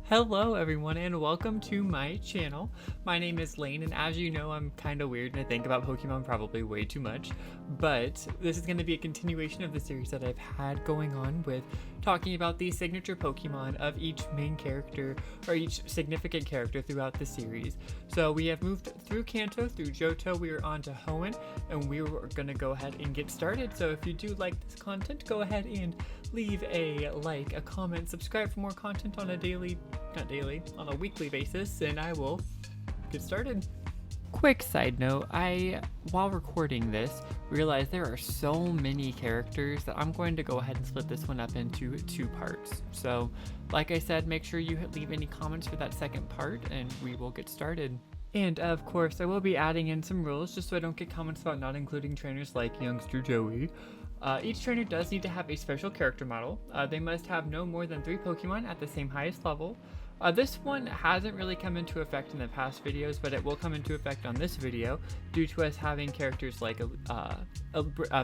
Hello everyone and welcome to my channel. My name is Lane, and as you know, I'm kind of weird and I think about Pokemon probably way too much, but this is going to be a continuation of the series that I've had going on with talking about the signature Pokemon of each main character or each significant character throughout the series. So we have moved through Kanto, through Johto, we are on to Hoenn, and we were going to go ahead and get started. So if you do like this content, go ahead and leave a like, a comment, subscribe for more content on a weekly basis, and I will get started. Quick side note, while recording this, realized there are so many characters that I'm going to go ahead and split this one up into two parts. So, like I said, make sure you leave any comments for that second part, and we will get started. And of course, I will be adding in some rules just so I don't get comments about not including trainers like Youngster Joey. Each trainer does need to have a special character model. They must have no more than 3 Pokemon at the same highest level. This one hasn't really come into effect in the past videos, but it will come into effect on this video due to us having characters like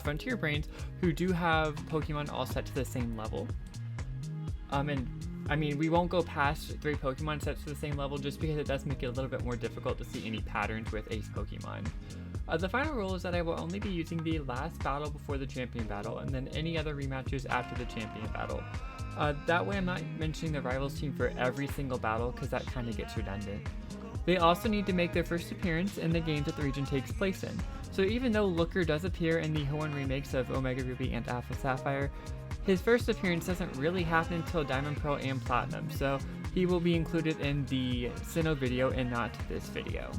Frontier Brains who do have Pokemon all set to the same level. We won't go past 3 Pokemon set to the same level just because it does make it a little bit more difficult to see any patterns with Ace Pokemon. The final rule is that I will only be using the last battle before the champion battle, and then any other rematches after the champion battle. That way I'm not mentioning the rivals team for every single battle because that kind of gets redundant. They also need to make their first appearance in the games that the region takes place in. So even though Looker does appear in the Hoenn remakes of Omega Ruby and Alpha Sapphire, his first appearance doesn't really happen until Diamond Pearl and Platinum, so he will be included in the Sinnoh video and not this video.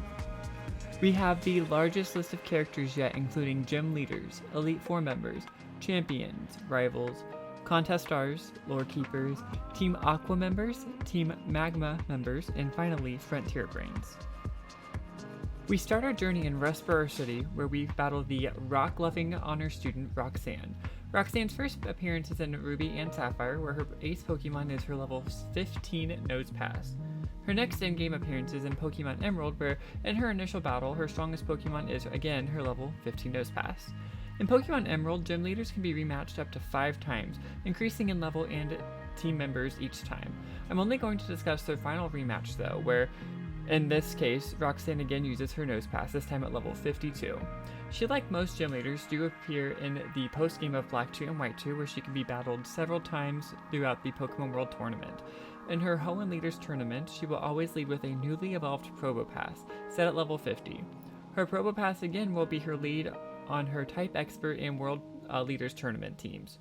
We have the largest list of characters yet, including gym leaders, Elite Four members, champions, rivals, contest stars, lore keepers, Team Aqua members, Team Magma members, and finally Frontier Brains. We start our journey in Rustboro City, where we battle the rock-loving honor student Roxanne. Roxanne's first appearance is in Ruby and Sapphire, where her ace Pokemon is her level 15 Nosepass. Her next in-game appearance is in Pokemon Emerald, where in her initial battle, her strongest Pokemon is again her level 15 Nosepass. In Pokemon Emerald, gym leaders can be rematched up to 5 times, increasing in level and team members each time. I'm only going to discuss their final rematch though, where in this case, Roxanne again uses her Nosepass, this time at level 52. She, like most gym leaders, do appear in the post-game of Black 2 and White 2, where she can be battled several times throughout the Pokemon World Tournament. In her Hoenn Leaders Tournament, she will always lead with a newly evolved Probopass, set at level 50. Her Probopass again will be her lead on her Type Expert and World Leaders Tournament teams.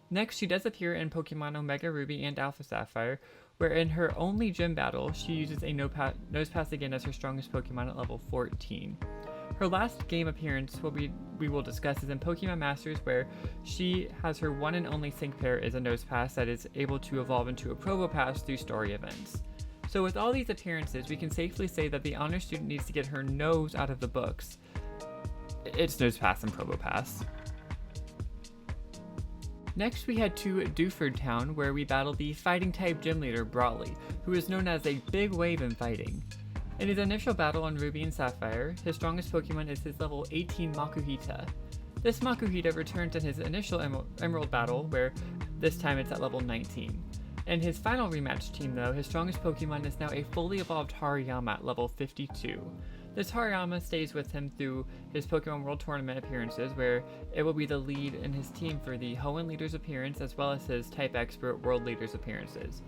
Next, she does appear in Pokemon Omega Ruby and Alpha Sapphire, where in her only gym battle, she uses a Nosepass again as her strongest Pokemon at level 14. Her last game appearance we will discuss is in Pokemon Masters, where she has her one and only sync pair is a Nosepass that is able to evolve into a Probopass through story events. So with all these appearances, we can safely say that the honor student needs to get her nose out of the books. It's Nosepass and Probopass. Next we head to Dewford Town, where we battle the fighting type gym leader Brawley, who is known as a big wave in fighting. In his initial battle on Ruby and Sapphire, his strongest Pokemon is his level 18 Makuhita. This Makuhita returns in his initial Emerald battle, where this time it's at level 19. In his final rematch team though, his strongest Pokemon is now a fully evolved Hariyama at level 52. This Hariyama stays with him through his Pokemon World Tournament appearances, where it will be the lead in his team for the Hoenn Leaders appearance as well as his Type Expert World Leaders appearances.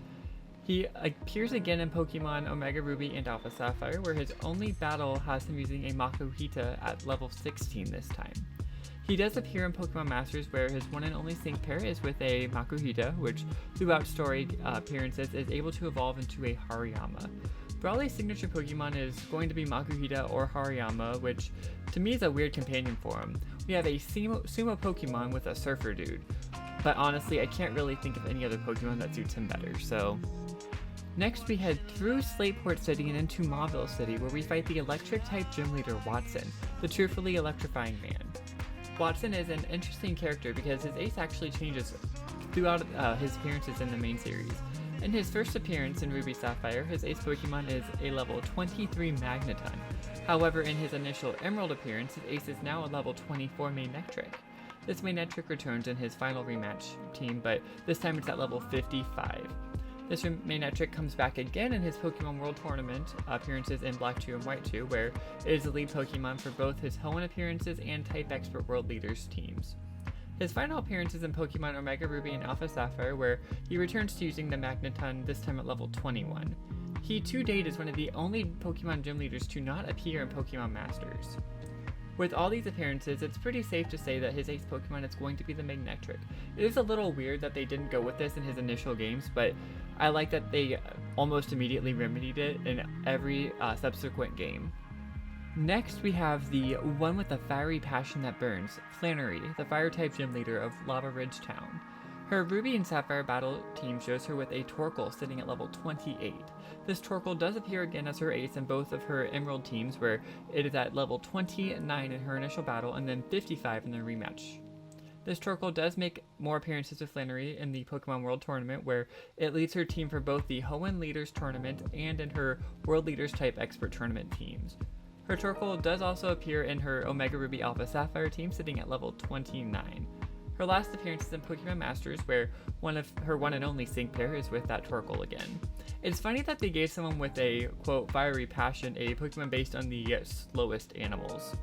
He appears again in Pokemon Omega Ruby and Alpha Sapphire, where his only battle has him using a Makuhita at level 16 this time. He does appear in Pokemon Masters, where his one and only sync pair is with a Makuhita, which throughout story appearances is able to evolve into a Hariyama. Brawley's signature Pokemon is going to be Makuhita or Hariyama, which to me is a weird companion for him. We have a sumo Pokemon with a Surfer Dude, but honestly I can't really think of any other Pokemon that suits him better, so... Next we head through Slateport City and into Mauville City, where we fight the electric-type gym leader Watson, the cheerfully electrifying man. Watson is an interesting character because his ace actually changes throughout his appearances in the main series. In his first appearance in Ruby Sapphire, his ace Pokemon is a level 23 Magneton. However, in his initial Emerald appearance, his ace is now a level 24 Manectric. This Manectric returns in his final rematch team, but this time it's at level 55. This main metric comes back again in his Pokemon World Tournament appearances in Black 2 and White 2, where it is the lead Pokemon for both his Hoenn appearances and Type Expert World Leaders teams. His final appearances in Pokemon Omega Ruby and Alpha Sapphire, where he returns to using the Magneton, this time at level 21. He to date is one of the only Pokemon Gym Leaders to not appear in Pokemon Masters. With all these appearances, it's pretty safe to say that his ace Pokemon is going to be the Magnetric. It is a little weird that they didn't go with this in his initial games, but I like that they almost immediately remedied it in every subsequent game. Next, we have the one with the fiery passion that burns, Flannery, the Fire-type Gym Leader of Lava Ridge Town. Her Ruby and Sapphire battle team shows her with a Torkoal sitting at level 28. This Torkoal does appear again as her ace in both of her Emerald teams, where it is at level 29 in her initial battle and then 55 in the rematch. This Torkoal does make more appearances with Flannery in the Pokemon World Tournament, where it leads her team for both the Hoenn Leaders Tournament and in her World Leaders Type Expert Tournament teams. Her Torkoal does also appear in her Omega Ruby Alpha Sapphire team, sitting at level 29. Her last appearance is in Pokemon Masters, where one of her one and only sync pair is with that Torkoal again. It's funny that they gave someone with a, quote, fiery passion a Pokemon based on the slowest animals.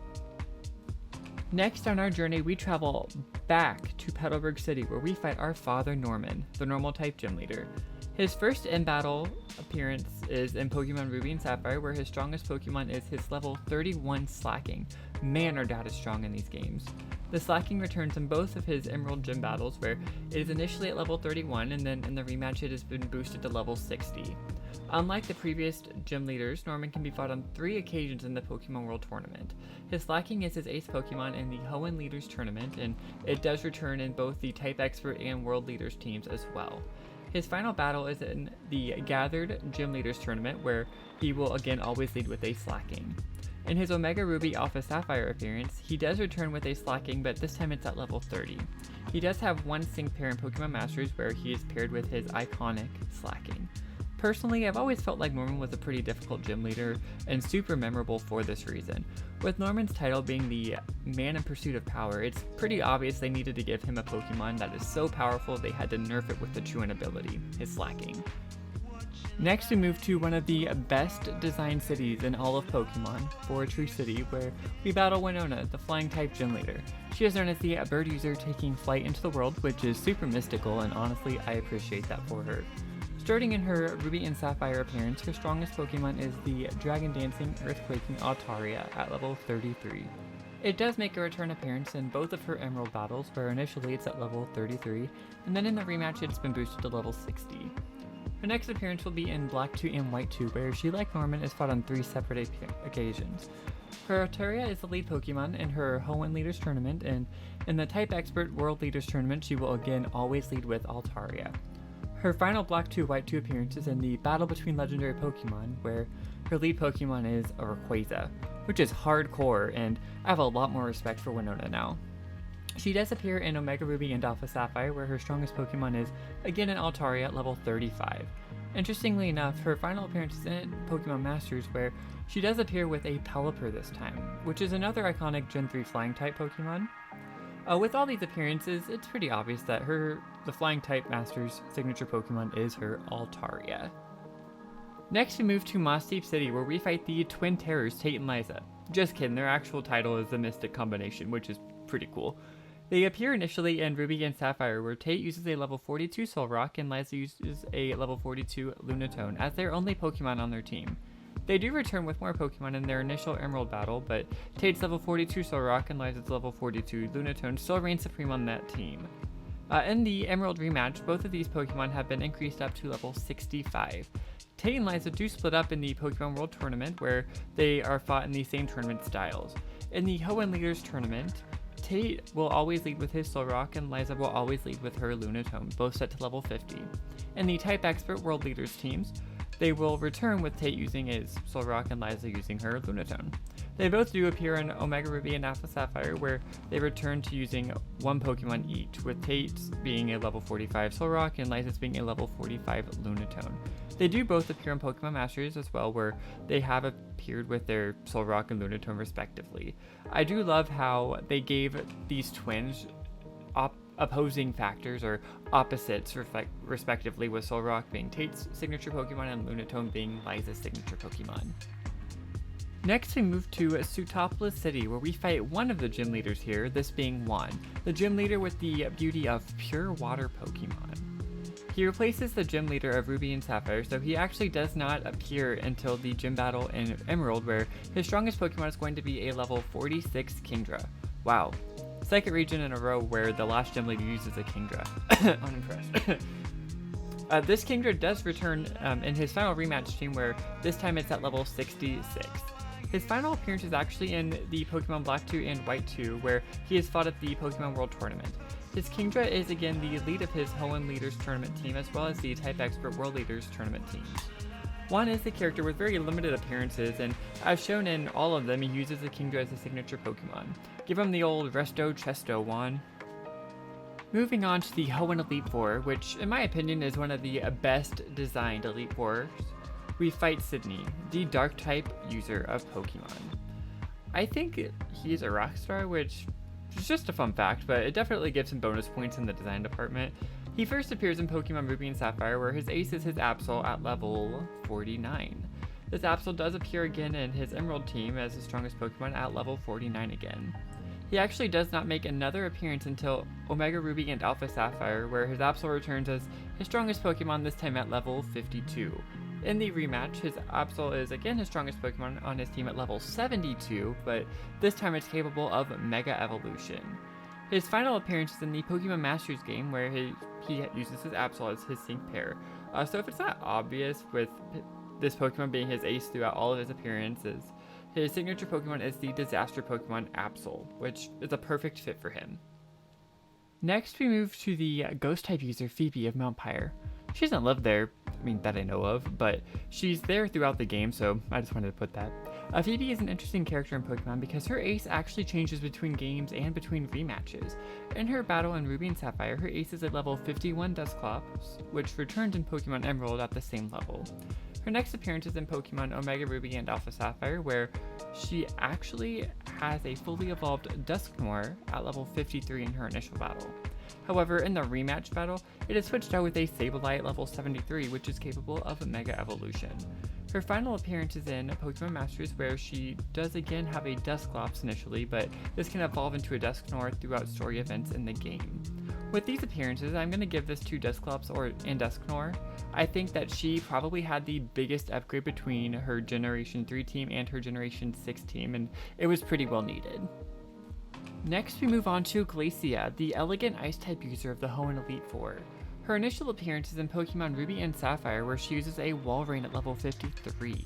Next on our journey, we travel back to Petalburg City, where we fight our father Norman, the Normal-type Gym Leader. His first in-battle appearance is in Pokemon Ruby and Sapphire, where his strongest Pokemon is his level 31 Slacking. Man, our dad is strong in these games. The Slacking returns in both of his Emerald Gym battles, where it is initially at level 31, and then in the rematch it has been boosted to level 60. Unlike the previous Gym Leaders, Norman can be fought on 3 occasions in the Pokemon World Tournament. His Slacking is his ace Pokemon in the Hoenn Leaders Tournament, and it does return in both the Type Expert and World Leaders teams as well. His final battle is in the Gathered Gym Leaders Tournament, where he will again always lead with a Slacking. In his Omega Ruby Alpha Sapphire appearance, he does return with a Slacking, but this time it's at level 30. He does have one sync pair in Pokemon Masters, where he is paired with his iconic Slacking. Personally, I've always felt like Norman was a pretty difficult gym leader, and super memorable for this reason. With Norman's title being the Man in Pursuit of Power, it's pretty obvious they needed to give him a Pokemon that is so powerful they had to nerf it with the Truant ability, his Slacking. Next, we move to one of the best designed cities in all of Pokemon, Forestry City, where we battle Winona, the Flying-type Gym Leader. She is known as the bird user taking flight into the world, which is super mystical, and honestly, I appreciate that for her. Starting in her Ruby and Sapphire appearance, her strongest Pokemon is the Dragon Dancing Earthquaking Altaria at level 33. It does make a return appearance in both of her Emerald battles, where initially it's at level 33, and then in the rematch it's been boosted to level 60. Her next appearance will be in Black 2 and White 2, where she, like Norman, is fought on 3 separate occasions. Her Altaria is the lead Pokemon in her Hoenn Leaders Tournament, and in the Type Expert World Leaders Tournament she will again always lead with Altaria. Her final Black 2 White 2 appearance is in the Battle Between Legendary Pokemon, where her lead Pokemon is a Rayquaza, which is hardcore, and I have a lot more respect for Winona now. She does appear in Omega Ruby and Alpha Sapphire, where her strongest Pokemon is again an Altaria at level 35. Interestingly enough, her final appearance is in Pokemon Masters, where she does appear with a Pelipper this time, which is another iconic Gen 3 Flying-type Pokemon. With all these appearances, it's pretty obvious that the Flying-type Master's signature Pokemon is her Altaria. Next, we move to Moss Deep City, where we fight the Twin Terrors, Tate and Liza. Just kidding, their actual title is the Mystic Combination, which is pretty cool. They appear initially in Ruby and Sapphire, where Tate uses a level 42 Solrock and Liza uses a level 42 Lunatone as their only Pokemon on their team. They do return with more Pokemon in their initial Emerald battle, but Tate's level 42 Solrock and Liza's level 42 Lunatone still reign supreme on that team. In the Emerald rematch, both of these Pokemon have been increased up to level 65. Tate and Liza do split up in the Pokemon World Tournament, where they are fought in the same tournament styles. In the Hoenn Leaders Tournament, Tate will always lead with his Solrock and Liza will always lead with her Lunatone, both set to level 50. In the Type Expert World Leaders teams, they will return with Tate using his Solrock and Liza using her Lunatone. They both do appear in Omega Ruby and Alpha Sapphire, where they return to using one Pokemon each, with Tate's being a level 45 Solrock and Liza's being a level 45 Lunatone. They do both appear in Pokemon Masters as well, where they have appeared with their Solrock and Lunatone respectively. I do love how they gave these twins opposing factors or opposites, respectively, with Solrock being Tate's signature Pokemon and Lunatone being Liza's signature Pokemon. Next, we move to Sootopolis City, where we fight one of the gym leaders here, this being Juan, the gym leader with the beauty of pure water Pokemon. He replaces the gym leader of Ruby and Sapphire, so he actually does not appear until the gym battle in Emerald, where his strongest Pokemon is going to be a level 46 Kingdra. Wow. Second region in a row where the last gym leader uses a Kingdra. Unimpressed. This Kingdra does return in his final rematch team, where this time it's at level 66. His final appearance is actually in the Pokemon Black 2 and White 2, where he has fought at the Pokemon World Tournament. His Kingdra is again the lead of his Hoenn Leaders Tournament team, as well as the Type Expert World Leaders Tournament teams. Juan is a character with very limited appearances, and as shown in all of them, he uses the Kingdra as a signature Pokemon. Give him the old Resto Chesto, Juan. Moving on to the Hoenn Elite Four, which in my opinion is one of the best designed Elite Fours, we fight Sydney, the Dark type user of Pokemon. I think he's a rock star, which is just a fun fact, but it definitely gives him bonus points in the design department. He first appears in Pokemon Ruby and Sapphire, where his ace is his Absol at level 49. This Absol does appear again in his Emerald team as his strongest Pokemon at level 49 again. He actually does not make another appearance until Omega Ruby and Alpha Sapphire, where his Absol returns as his strongest Pokemon, this time at level 52. In the rematch, his Absol is again his strongest Pokemon on his team at level 72, but this time it's capable of Mega Evolution. His final appearance is in the Pokemon Masters game, where he uses his Absol as his sync pair. So if it's not obvious with this Pokemon being his ace throughout all of his appearances, his signature Pokemon is the Disaster Pokemon Absol, which is a perfect fit for him. Next, we move to the Ghost-type user Phoebe of Mount Pyre. She doesn't live there, that I know of, but she's there throughout the game, so I just wanted to put that. Phoebe is an interesting character in Pokemon because her ace actually changes between games and between rematches. In her battle in Ruby and Sapphire, her ace is at level 51 Dusclops, which returned in Pokemon Emerald at the same level. Her next appearance is in Pokemon Omega Ruby and Alpha Sapphire, where she actually has a fully evolved Dusknoir at level 53 in her initial battle. However, in the rematch battle, it is switched out with a Sableye at level 73, which is capable of a Mega Evolution. Her final appearance is in Pokemon Masters, where she does again have a Dusclops initially, but this can evolve into a Dusknoir throughout story events in the game. With these appearances, I'm going to give this to Dusclops and Dusknoir. I think that she probably had the biggest upgrade between her Generation 3 team and her Generation 6 team, and it was pretty well needed. Next, we move on to Galacia, the elegant Ice-type user of the Hoenn Elite Four. Her initial appearance is in Pokemon Ruby and Sapphire, where she uses a Walrein at level 53.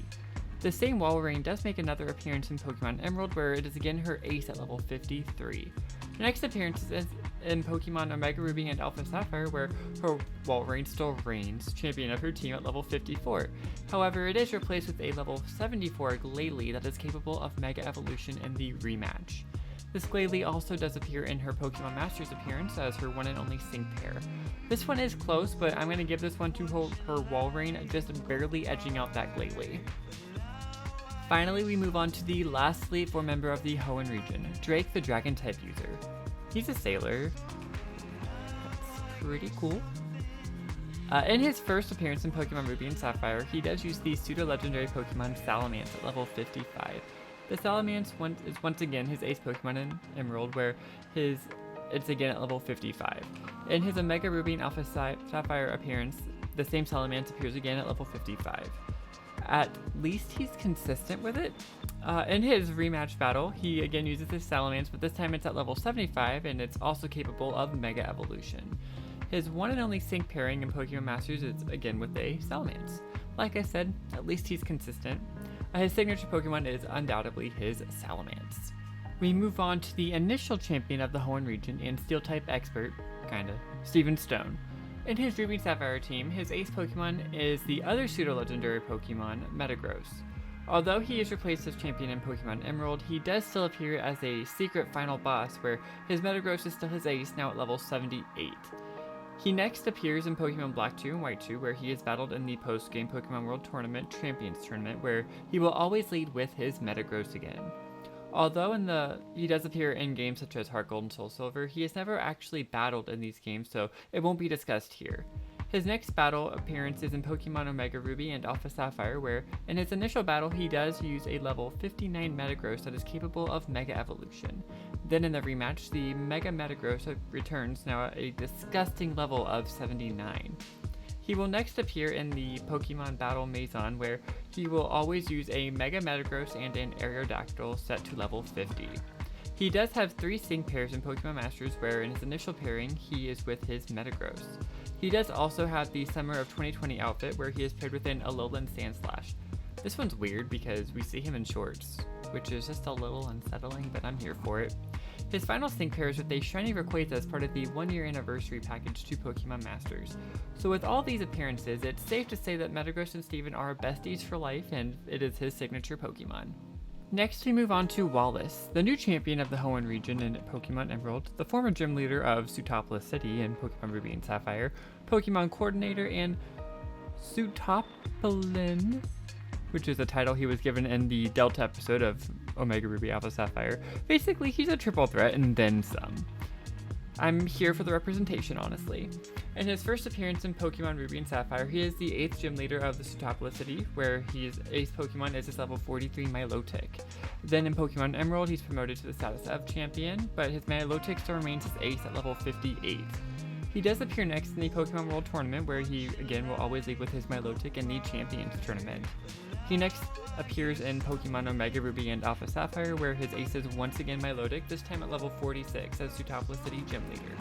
The same Walrein does make another appearance in Pokemon Emerald, where it is again her ace at level 53. Her next appearance is in Pokemon Omega Ruby and Alpha Sapphire, where her Walrein still reigns champion of her team at level 54. However, it is replaced with a level 74 Glalie that is capable of Mega Evolution in the rematch. This Glalie also does appear in her Pokemon Masters appearance as her one and only sync pair. This one is close, but I'm going to give this one to her Walrein, just barely edging out that Glalie. Finally, we move on to the last Elite Four member of the Hoenn region, Drake the Dragon-type user. He's a sailor. That's pretty cool. In his first appearance in Pokemon Ruby and Sapphire, he does use the pseudo-legendary Pokemon Salamence at level 55. The Salamence is once again his ace Pokemon in Emerald, where it's again at level 55. In his Omega Ruby and Alpha Sapphire appearance, the same Salamence appears again at level 55. At least he's consistent with it. In his rematch battle, he again uses his Salamence, but this time it's at level 75, and it's also capable of Mega Evolution. His one and only sync pairing in Pokemon Masters is again with a Salamence. Like I said, at least he's consistent. His signature Pokemon is undoubtedly his Salamence. We move on to the initial champion of the Hoenn region and Steel-type expert, Steven Stone. In his Ruby and Sapphire team, his ace Pokemon is the other pseudo-legendary Pokemon, Metagross. Although he is replaced as champion in Pokemon Emerald, he does still appear as a secret final boss where his Metagross is still his ace, now at level 78. He next appears in Pokemon Black 2 and White 2, where he is battled in the post-game Pokemon World Tournament Champions Tournament, where he will always lead with his Metagross again. Although he does appear in games such as Heart Gold and Soul Silver, he has never actually battled in these games, so it won't be discussed here. His next battle appearance is in Pokemon Omega Ruby and Alpha Sapphire, where in his initial battle he does use a level 59 Metagross that is capable of Mega Evolution. Then in the rematch, the Mega Metagross returns, now at a disgusting level of 79. He will next appear in the Pokemon Battle Maison, where he will always use a Mega Metagross and an Aerodactyl set to level 50. He does have 3 sync pairs in Pokemon Masters, where in his initial pairing, he is with his Metagross. He does also have the Summer of 2020 outfit, where he is paired with an Alolan Sandslash. This one's weird because we see him in shorts, which is just a little unsettling, but I'm here for it. His final sync pair is with a Shiny Rayquaza as part of the 1-year anniversary package to Pokemon Masters. So with all these appearances, it's safe to say that Metagross and Steven are besties for life, and it is his signature Pokemon. Next, we move on to Wallace, the new champion of the Hoenn region in Pokemon Emerald, the former gym leader of Sootopolis City in Pokemon Ruby and Sapphire, Pokemon coordinator, and Sootopolin, which is a title he was given in the Delta episode of Omega Ruby Alpha Sapphire. Basically, he's a triple threat and then some. I'm here for the representation, honestly. In his first appearance in Pokemon Ruby and Sapphire, he is the 8th gym leader of the Sootopolis City, where his ace Pokemon is his level 43 Milotic. Then in Pokemon Emerald, he's promoted to the status of champion, but his Milotic still remains his ace at level 58. He does appear next in the Pokemon World Tournament, where he again will always lead with his Milotic in the Champions Tournament. He next appears in Pokemon Omega Ruby and Alpha Sapphire, where his ace is once again Milotic, this time at level 46 as Sootopolis City Gym Leader.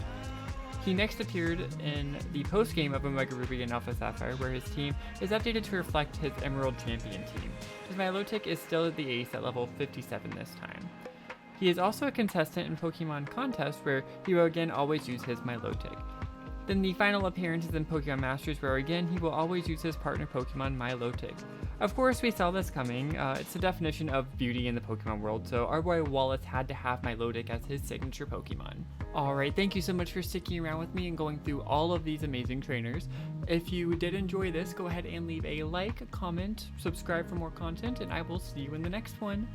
He next appeared in the post-game of Omega Ruby and Alpha Sapphire, where his team is updated to reflect his Emerald Champion team. His Milotic is still the ace at level 57 this time. He is also a contestant in Pokemon Contest, where he will again always use his Milotic. Then the final appearance is in Pokemon Masters, where again he will always use his partner Pokemon Milotic. Of course, we saw this coming. It's the definition of beauty in the Pokemon world, so our boy Wallace had to have Milotic as his signature Pokemon. Alright, thank you so much for sticking around with me and going through all of these amazing trainers. If you did enjoy this, go ahead and leave a like, comment, subscribe for more content, and I will see you in the next one.